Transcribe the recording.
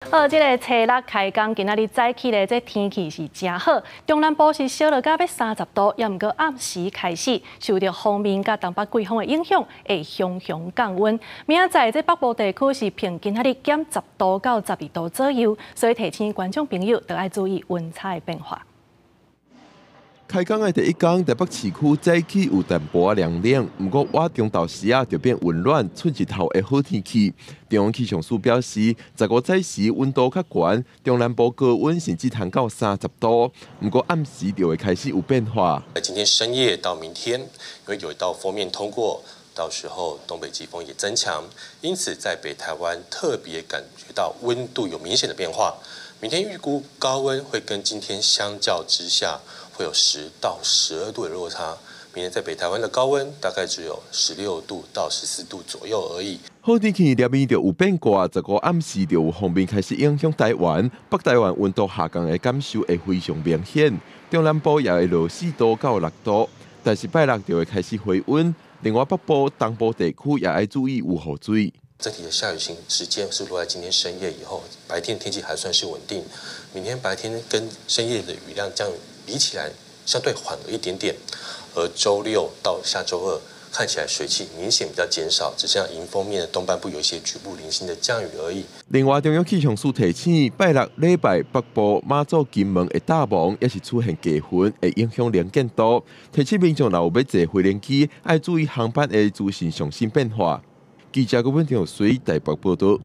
这个初六开工，今仔日早起咧，这天气是真好。中南部是烧了到要30度，也毋过暗时开始受到锋面甲东北季风的影响，会向降温。明仔载这北部地区是平均今仔日减10度到12度左右，所以提醒观众朋友都要注意温差的变化。 开工的第一天，台北市区早起有淡薄凉凉，不过晚中到时就变温暖，出日头的好天气。中央气象署表示，15早时温度较悬，中南部高温甚至通到30度，不过暗时就会开始有变化。今天深夜到明天，因为有一道锋面通过，到时候东北季风也增强，因此在北台湾特别感觉到温度有明显的变化。明天预估高温会跟今天相较之下。 会有10到12度的落差。明天在北台湾的高温大概只有16度到14度左右而已。好天气连面就有变卦，15暗时就有锋面开始影响台湾，北台湾温度下降的感受会非常明显。中南部也会落4度到6度，但是拜六就会开始回温。另外北部、东部地区也要注意有雨水。 整体的下雨时间是落在今天深夜以后，白天天气还算是稳定。明天白天跟深夜的雨量将比起来相对缓和一点点，而周六到下周二看起来水汽明显比较减少，只剩下迎风面的东半部有一些局部零星的降雨而已。另外，中央气象署提醒，拜六礼拜北部马祖、金门的大雾也是出现低云，会影响能见度。提醒民众若有要坐飞联机，要注意航班的资讯上新变化。记者郭文婷随台北报道。